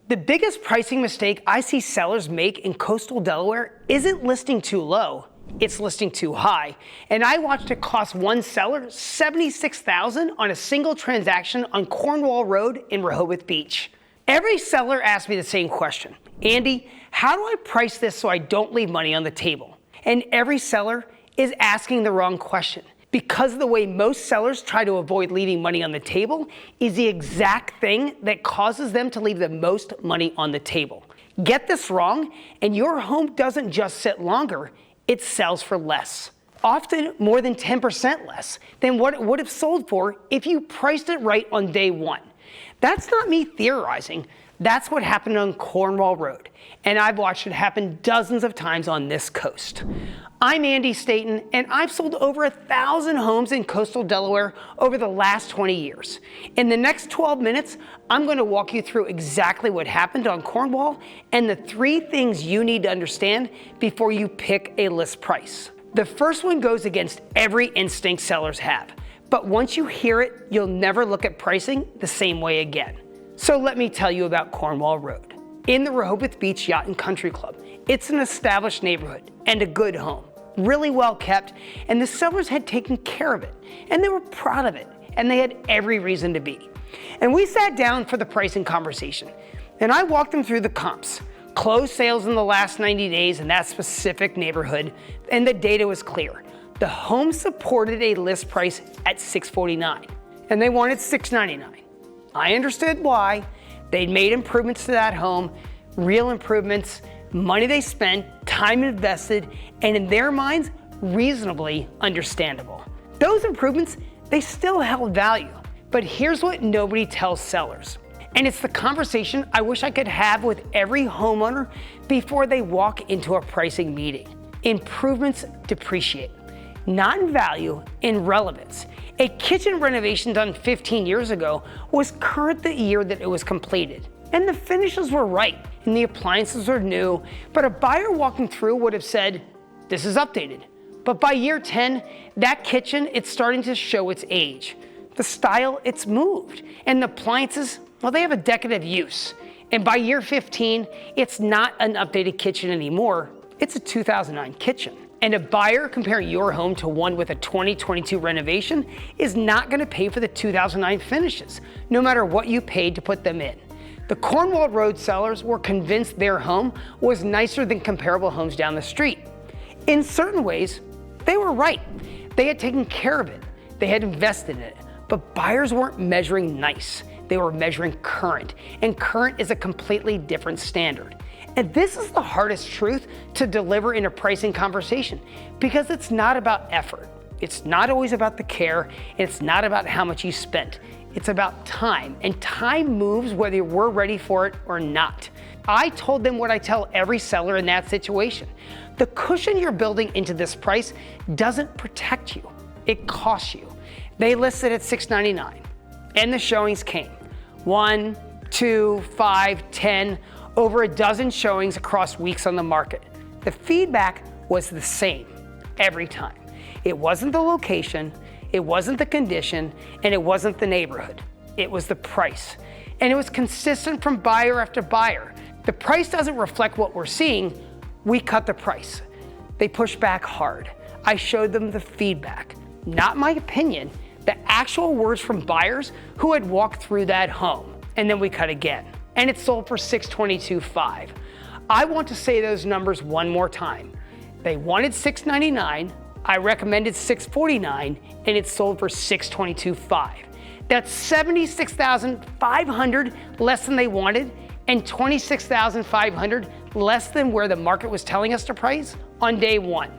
The biggest pricing mistake I see sellers make in coastal Delaware isn't listing too low, it's listing too high. And I watched it cost one seller $76,000 on a single transaction on Cornwall Road in Rehoboth Beach. Every seller asked me the same question. Andy, how do I price this so I don't leave money on the table? And every seller is asking the wrong question, because the way most sellers try to avoid leaving money on the table is the exact thing that causes them to leave the most money on the table. Get this wrong, and your home doesn't just sit longer, it sells for less. Often more than 10% less than what it would have sold for if you priced it right on day one. That's not me theorizing. That's what happened on Cornwall Road, and I've watched it happen dozens of times on this coast. I'm Andy Staten, and I've sold over 1,000 homes in coastal Delaware over the last 20 years. In the next 12 minutes, I'm going to walk you through exactly what happened on Cornwall and the 3 things you need to understand before you pick a list price. The first one goes against every instinct sellers have, but once you hear it, you'll never look at pricing the same way again. So let me tell you about Cornwall Road. In the Rehoboth Beach Yacht and Country Club, it's an established neighborhood and a good home, really well kept, and the sellers had taken care of it, and they were proud of it, and they had every reason to be. And we sat down for the pricing conversation, and I walked them through the comps, closed sales in the last 90 days in that specific neighborhood, and the data was clear. The home supported a list price at $649, and they wanted $699. I understood why. They'd made improvements to that home, real improvements, money they spent, time invested, and in their minds, reasonably understandable. Those improvements, they still held value. But here's what nobody tells sellers. And it's the conversation I wish I could have with every homeowner before they walk into a pricing meeting. Improvements depreciate, not in value, in relevance. A kitchen renovation done 15 years ago was current the year that it was completed. And the finishes were right, and the appliances were new, but a buyer walking through would have said, this is updated. But by year 10, that kitchen, it's starting to show its age. The style, it's moved. And the appliances, well, they have a decade of use. And by year 15, it's not an updated kitchen anymore. It's a 2009 kitchen. And a buyer comparing your home to one with a 2022 renovation is not going to pay for the 2009 finishes, no matter what you paid to put them in. The Cornwall Road sellers were convinced their home was nicer than comparable homes down the street. In certain ways, they were right. They had taken care of it. They had invested in it. But buyers weren't measuring nice. They were measuring current. And current is a completely different standard. And this is the hardest truth to deliver in a pricing conversation, because it's not about effort. It's not always about the care, and it's not about how much you spent. It's about time, and time moves whether we're ready for it or not. I told them what I tell every seller in that situation. The cushion you're building into this price doesn't protect you, it costs you. They listed at $699, and the showings came. 1, 2, 5, 10, over a dozen showings across weeks on the market. The feedback was the same every time. It wasn't the location, it wasn't the condition, and it wasn't the neighborhood. It was the price. And it was consistent from buyer after buyer. The price doesn't reflect what we're seeing, we cut the price. They pushed back hard. I showed them the feedback, not my opinion, the actual words from buyers who had walked through that home. And then we cut again. And it sold for $622,500. I want to say those numbers one more time. They wanted $699, I recommended $649, and it sold for $622,500. That's $76,500 less than they wanted, and $26,500 less than where the market was telling us to price on day one.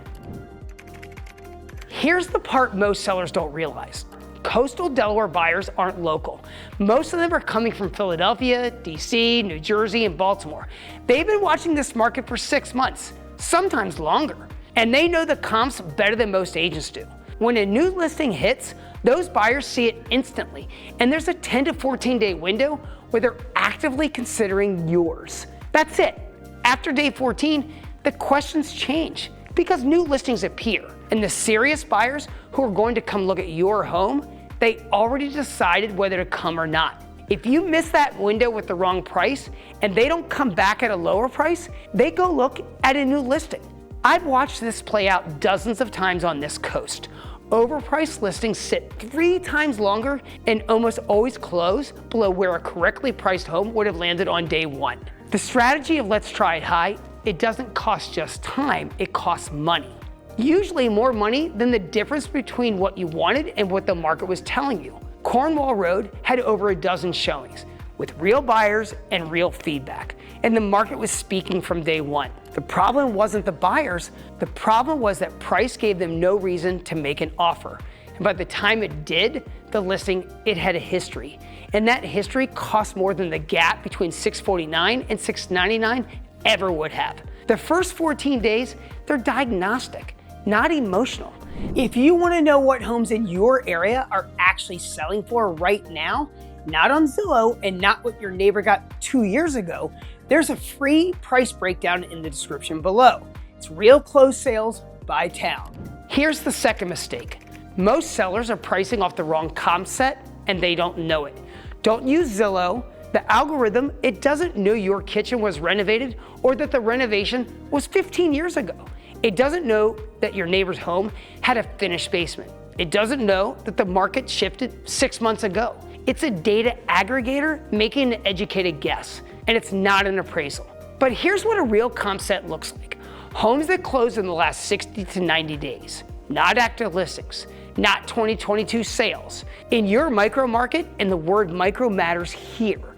Here's the part most sellers don't realize. Coastal Delaware buyers aren't local. Most of them are coming from Philadelphia, DC, New Jersey, and Baltimore. They've been watching this market for 6 months, sometimes longer, and they know the comps better than most agents do. When a new listing hits, those buyers see it instantly, and there's a 10 to 14 day window where they're actively considering yours. That's it. After day 14, the questions change because new listings appear, and the serious buyers who are going to come look at your home, they already decided whether to come or not. If you miss that window with the wrong price and they don't come back at a lower price, they go look at a new listing. I've watched this play out dozens of times on this coast. Overpriced listings sit 3 times longer and almost always close below where a correctly priced home would have landed on day 1. The strategy of let's try it high, it doesn't cost just time, it costs money. Usually more money than the difference between what you wanted and what the market was telling you. Cornwall Road had over a dozen showings with real buyers and real feedback, and the market was speaking from day 1. The problem wasn't the buyers, the problem was that price gave them no reason to make an offer. And by the time it did, the listing, it had a history. And that history cost more than the gap between $649 and $699 ever would have. The first 14 days, they're diagnostic, not emotional. If you want to know what homes in your area are actually selling for right now, not on Zillow and not what your neighbor got 2 years ago, there's a free price breakdown in the description below. It's real close sales by town. Here's the second mistake. Most sellers are pricing off the wrong comp set and they don't know it. Don't use Zillow. The algorithm, it doesn't know your kitchen was renovated or that the renovation was 15 years ago. It doesn't know that your neighbor's home had a finished basement. It doesn't know that the market shifted 6 months ago. It's a data aggregator making an educated guess, and it's not an appraisal. But here's what a real comp set looks like. Homes that closed in the last 60 to 90 days, not active listings, not 2022 sales. In your micro market, and the word micro matters here.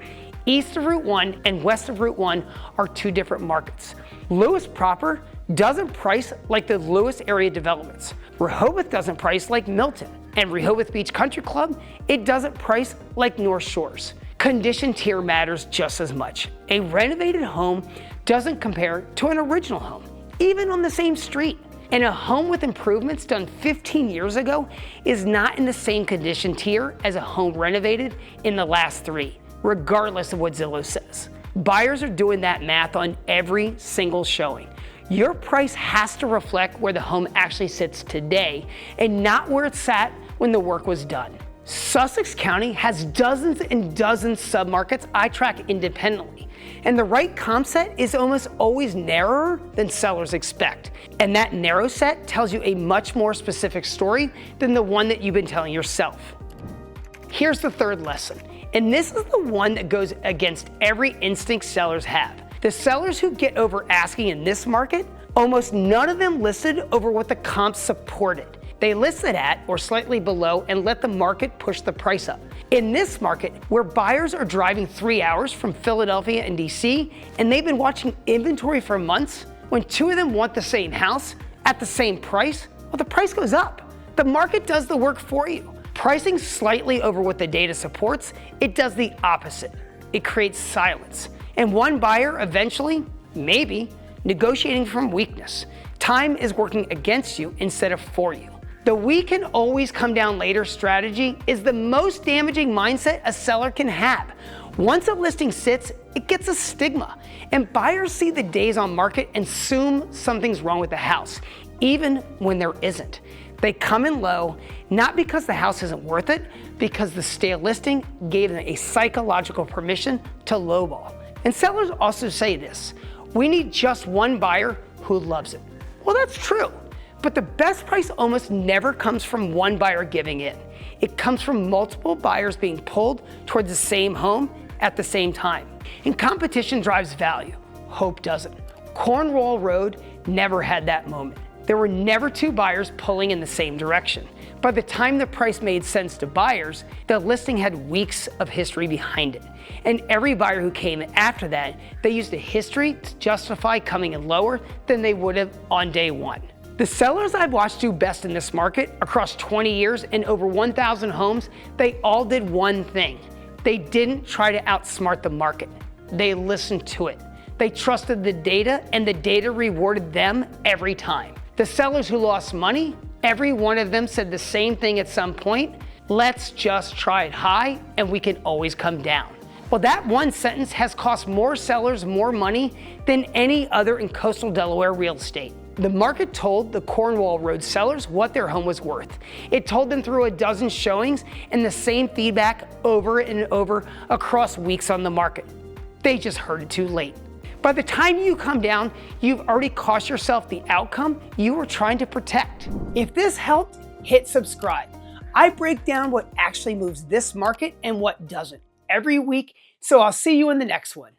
East of Route 1 and west of Route 1 are 2 different markets. Lewis proper doesn't price like the Lewis area developments. Rehoboth doesn't price like Milton. And Rehoboth Beach Country Club, it doesn't price like North Shores. Condition tier matters just as much. A renovated home doesn't compare to an original home, even on the same street. And a home with improvements done 15 years ago is not in the same condition tier as a home renovated in the last 3, regardless of what Zillow says. Buyers are doing that math on every single showing. Your price has to reflect where the home actually sits today and not where it sat when the work was done. Sussex County has dozens and dozens submarkets I track independently, and the right comp set is almost always narrower than sellers expect. And that narrow set tells you a much more specific story than the one that you've been telling yourself. Here's the third lesson, and this is the one that goes against every instinct sellers have. The sellers who get over asking in this market, almost none of them listed over what the comps supported. They listed at or slightly below and let the market push the price up. In this market, where buyers are driving 3 hours from Philadelphia and DC, and they've been watching inventory for months, when 2 of them want the same house at the same price, well, the price goes up. The market does the work for you. Pricing slightly over what the data supports, it does the opposite. It creates silence. And one buyer eventually, maybe, negotiating from weakness. Time is working against you instead of for you. The we can always come down later strategy is the most damaging mindset a seller can have. Once a listing sits, it gets a stigma, and buyers see the days on market and assume something's wrong with the house, even when there isn't. They come in low, not because the house isn't worth it, because the stale listing gave them a psychological permission to lowball. And sellers also say this, we need just one buyer who loves it. Well, that's true, but the best price almost never comes from one buyer giving in. It comes from multiple buyers being pulled towards the same home at the same time. And competition drives value, hope doesn't. Cornwall Road never had that moment. There were never 2 buyers pulling in the same direction. By the time the price made sense to buyers, the listing had weeks of history behind it. And every buyer who came after that, they used the history to justify coming in lower than they would have on day 1. The sellers I've watched do best in this market across 20 years and over 1,000 homes, they all did one thing. They didn't try to outsmart the market. They listened to it. They trusted the data, and the data rewarded them every time. The sellers who lost money, every one of them said the same thing at some point, let's just try it high and we can always come down. Well, that one sentence has cost more sellers more money than any other in coastal Delaware real estate. The market told the Cornwall Road sellers what their home was worth. It told them through a dozen showings and the same feedback over and over across weeks on the market. They just heard it too late. By the time you come down, you've already cost yourself the outcome you were trying to protect. If this helped, hit subscribe. I break down what actually moves this market and what doesn't every week, so I'll see you in the next one.